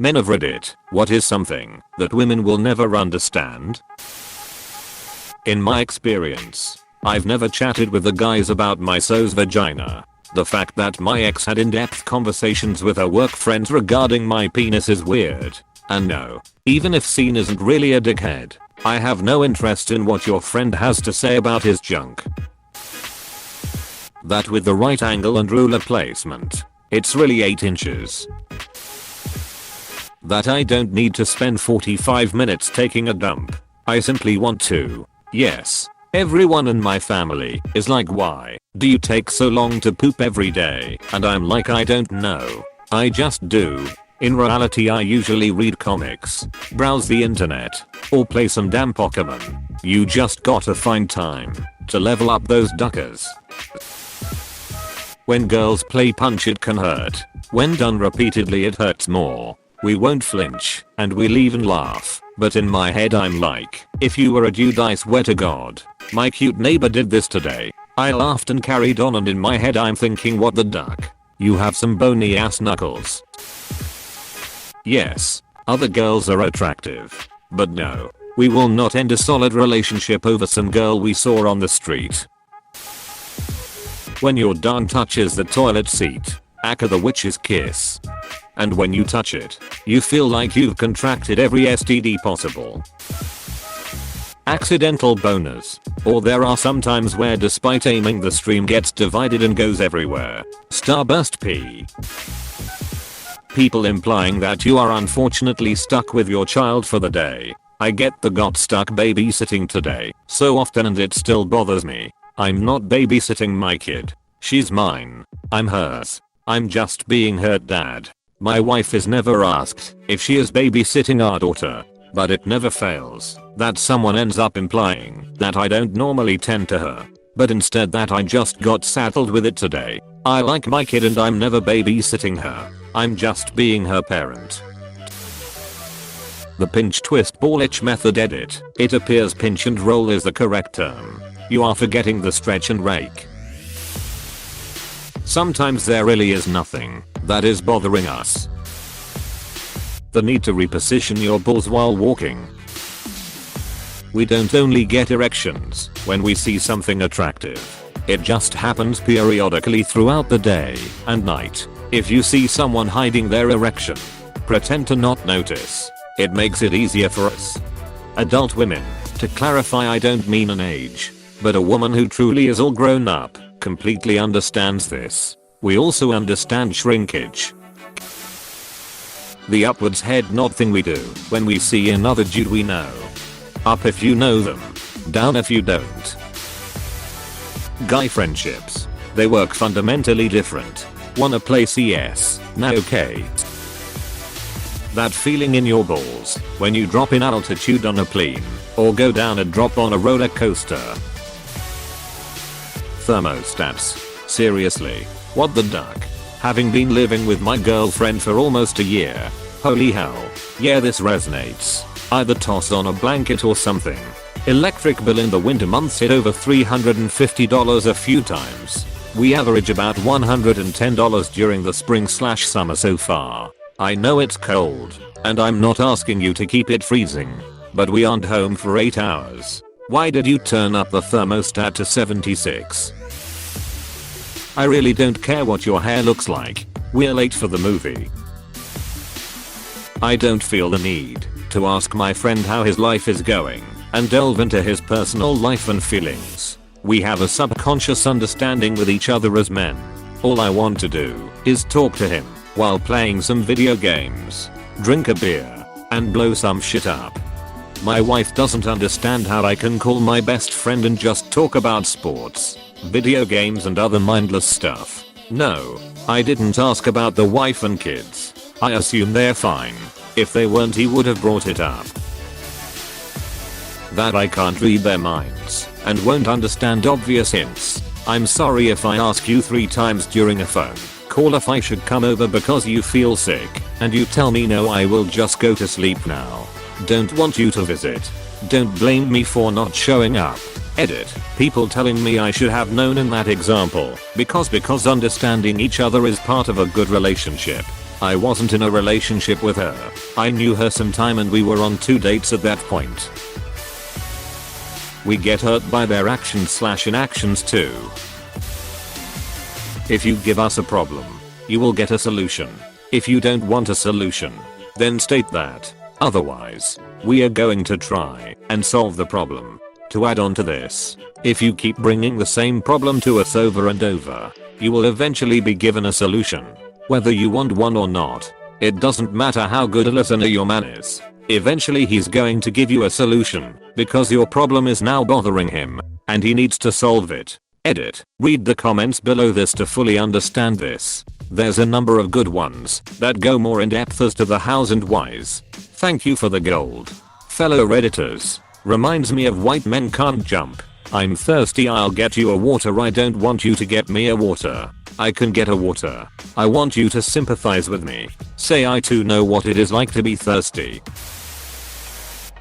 Men of Reddit, what is something that women will never understand? In my experience, I've never chatted with the guys about my so's vagina. The fact that my ex had in-depth conversations with her work friends regarding my penis is weird. And no, even if Scene isn't really a dickhead, I have no interest in what your friend has to say about his junk. That with the right angle and ruler placement, it's really 8 inches. That I don't need to spend 45 minutes taking a dump. I simply want to. Yes, everyone in my family is like, why do you take so long to poop every day? And I'm like, I don't know. I just do. In reality, I usually read comics, browse the internet, or play some damn Pokemon. You just gotta find time to level up those duckers. When girls play punch, it can hurt. When done repeatedly, it hurts more. We won't flinch, and we'll even laugh. But in my head I'm like, if you were a dude, I swear to God, my cute neighbor did this today. I laughed and carried on, and in my head I'm thinking, what the duck? You have some bony ass knuckles. Yes, other girls are attractive. But no, we will not end a solid relationship over some girl we saw on the street. When your dong touches the toilet seat, aka the witch's kiss. And when you touch it, you feel like you've contracted every STD possible. Accidental boners. Or there are some times where despite aiming the stream gets divided and goes everywhere. Starburst pee. People implying that you are unfortunately stuck with your child for the day. I get the got stuck babysitting today so often and it still bothers me. I'm not babysitting my kid. She's mine. I'm hers. I'm just being her dad. My wife is never asked if she is babysitting our daughter, but it never fails that someone ends up implying that I don't normally tend to her, but instead that I just got saddled with it today. I like my kid and I'm never babysitting her. I'm just being her parent. The pinch twist ball itch method. Edit. It appears pinch and roll is the correct term. You are forgetting the stretch and rake. Sometimes there really is nothing that is bothering us. The need to reposition your balls while walking. We don't only get erections when we see something attractive. It just happens periodically throughout the day and night. If you see someone hiding their erection, pretend to not notice. It makes it easier for us. Adult women. To clarify, I don't mean an age, but a woman who truly is all grown up completely understands this. We also understand shrinkage. The upwards head nod thing we do when we see another dude we know. Up if you know them, down if you don't. Guy friendships. They work fundamentally different. Wanna play CS? Nah, okay. That feeling in your balls when you drop in altitude on a plane or go down a drop on a roller coaster. Thermostats. Seriously, what the duck? Having been living with my girlfriend for almost a year. Holy hell. Yeah, this resonates. Either toss on a blanket or something. Electric bill in the winter months hit over $350 a few times. We average about $110 during the spring/summer so far. I know it's cold, and I'm not asking you to keep it freezing, but we aren't home for 8 hours. Why did you turn up the thermostat to 76? I really don't care what your hair looks like. We're late for the movie. I don't feel the need to ask my friend how his life is going and delve into his personal life and feelings. We have a subconscious understanding with each other as men. All I want to do is talk to him while playing some video games, drink a beer, and blow some shit up. My wife doesn't understand how I can call my best friend and just talk about sports, video games and other mindless stuff. No, I didn't ask about the wife and kids. I assume they're fine. If they weren't, he would have brought it up. That I can't read their minds and won't understand obvious hints. I'm sorry if I ask you 3 times during a phone call if I should come over because you feel sick, and you tell me no, I will just go to sleep now. Don't want you to visit. Don't blame me for not showing up. Edit. People telling me I should have known in that example because understanding each other is part of a good relationship. I wasn't in a relationship with her. I knew her some time and we were on 2 dates at that point. We get hurt by their actions/inactions too. If you give us a problem, you will get a solution. If you don't want a solution, then state that. Otherwise, we are going to try and solve the problem. To add on to this, if you keep bringing the same problem to us over and over, you will eventually be given a solution. Whether you want one or not, it doesn't matter how good a listener your man is. Eventually he's going to give you a solution, because your problem is now bothering him, and he needs to solve it. Edit. Read the comments below this to fully understand this. There's a number of good ones that go more in depth as to the hows and whys. Thank you for the gold. Fellow Redditors. Reminds me of white men can't jump. I'm thirsty, I'll get you a water. I don't want you to get me a water. I can get a water. I want you to sympathize with me. Say I too know what it is like to be thirsty.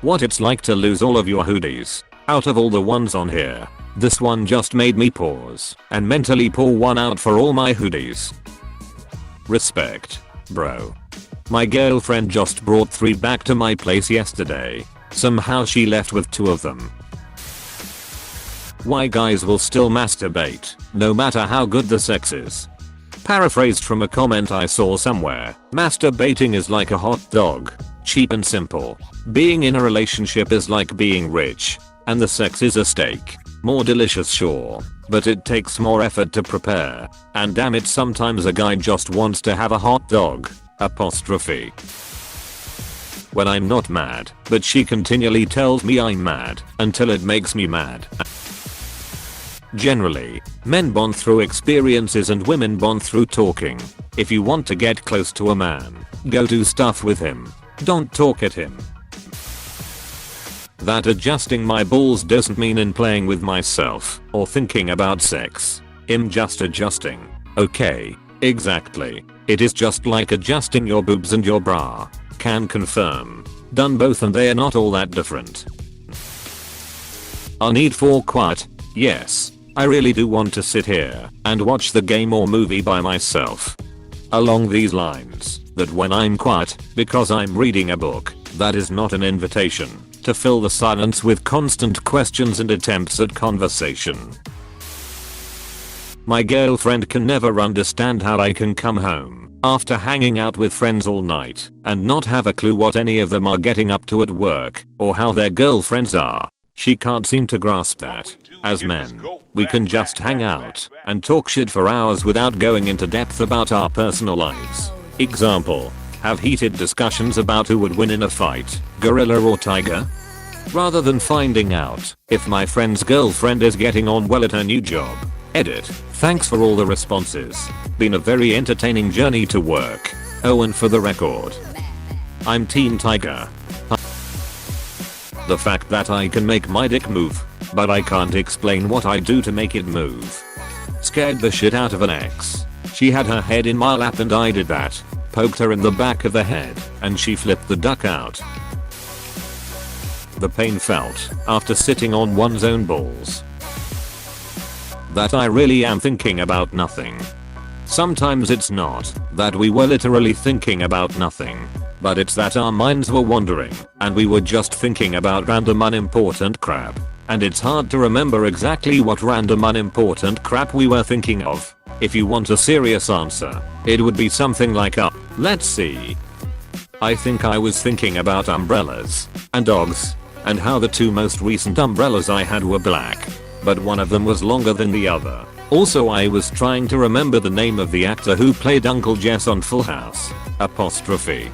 What it's like to lose all of your hoodies. Out of all the ones on here, this one just made me pause and mentally pour one out for all my hoodies. Respect, bro. My girlfriend just brought 3 back to my place yesterday. Somehow she left with 2 of them. Why guys will still masturbate, no matter how good the sex is. Paraphrased from a comment I saw somewhere, masturbating is like a hot dog. Cheap and simple. Being in a relationship is like being rich. And the sex is a steak. More delicious sure, but it takes more effort to prepare. And damn it, sometimes a guy just wants to have a hot dog. Apostrophe. When I'm not mad, but she continually tells me I'm mad until it makes me mad. Generally, men bond through experiences and women bond through talking. If you want to get close to a man, go do stuff with him. Don't talk at him. That adjusting my balls doesn't mean in playing with myself or thinking about sex. I'm just adjusting. Okay, exactly. It is just like adjusting your boobs and your bra. Can confirm. Done both and they are not all that different. A need for quiet. Yes, I really do want to sit here and watch the game or movie by myself. Along these lines, that when I'm quiet, because I'm reading a book, that is not an invitation to fill the silence with constant questions and attempts at conversation. My girlfriend can never understand how I can come home after hanging out with friends all night and not have a clue what any of them are getting up to at work or how their girlfriends are. She can't seem to grasp that. As men, we can just hang out and talk shit for hours without going into depth about our personal lives. Example, have heated discussions about who would win in a fight, gorilla or tiger? Rather than finding out if my friend's girlfriend is getting on well at her new job. Edit. Thanks for all the responses. Been a very entertaining journey to work. Oh, and for the record, I'm Team Tiger. The fact that I can make my dick move, but I can't explain what I do to make it move. Scared the shit out of an ex. She had her head in my lap and I did that. Poked her in the back of the head and she flipped the duck out. The pain felt after sitting on one's own balls. That I really am thinking about nothing. Sometimes it's not that we were literally thinking about nothing, but it's that our minds were wandering and we were just thinking about random unimportant crap. And it's hard to remember exactly what random unimportant crap we were thinking of. If you want a serious answer, it would be something like let's see. I think I was thinking about umbrellas and dogs and how the 2 most recent umbrellas I had were black, but one of them was longer than the other. Also, I was trying to remember the name of the actor who played Uncle Jess on Full House. Apostrophe.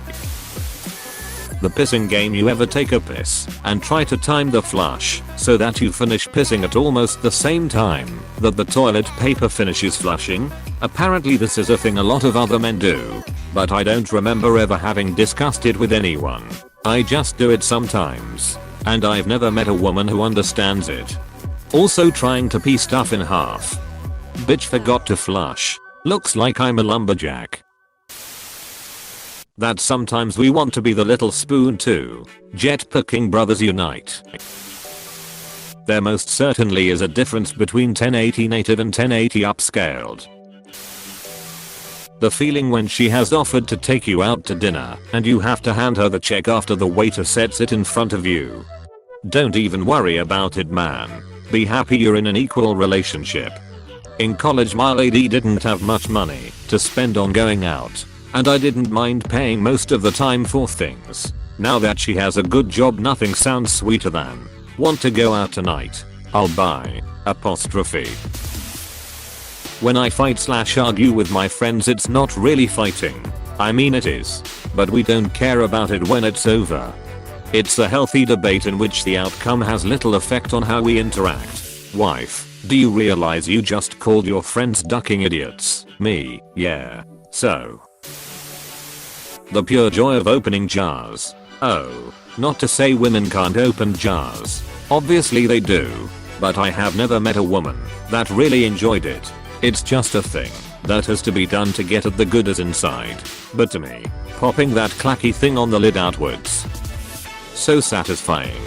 The pissing game. You ever take a piss and try to time the flush so that you finish pissing at almost the same time that the toilet paper finishes flushing? Apparently this is a thing a lot of other men do, but I don't remember ever having discussed it with anyone. I just do it sometimes, and I've never met a woman who understands it. Also, trying to pee stuff in half. Bitch forgot to flush. Looks like I'm a lumberjack. That sometimes we want to be the little spoon too. Jetpacking brothers unite. There most certainly is a difference between 1080 native and 1080 upscaled. The feeling when she has offered to take you out to dinner and you have to hand her the check after the waiter sets it in front of you. Don't even worry about it, man. Be happy you're in an equal relationship. In college my lady didn't have much money to spend on going out, and I didn't mind paying most of the time for things. Now that she has a good job, nothing sounds sweeter than, "Want to go out tonight? I'll buy." When I fight/argue with my friends, it's not really fighting. I mean it is. But we don't care about it when it's over. It's a healthy debate in which the outcome has little effect on how we interact. Wife, do you realize you just called your friends ducking idiots? Me, yeah. So. The pure joy of opening jars. Oh, not to say women can't open jars. Obviously they do. But I have never met a woman that really enjoyed it. It's just a thing that has to be done to get at the goodness inside. But to me, popping that clacky thing on the lid outwards, so satisfying.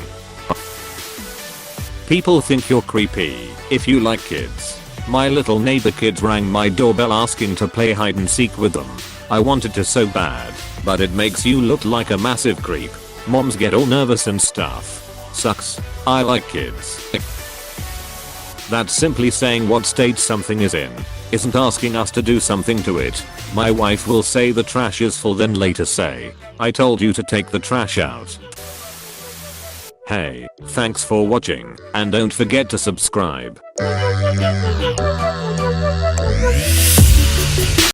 People think you're creepy if you like kids. My little neighbor kids rang my doorbell asking to play hide and seek with them. I wanted to so bad, but it makes you look like a massive creep. Moms get all nervous and stuff. Sucks. I like kids. That's simply saying what state something is in, isn't asking us to do something to it. My wife will say the trash is full, then later say, "I told you to take the trash out." Hey, thanks for watching, and don't forget to subscribe.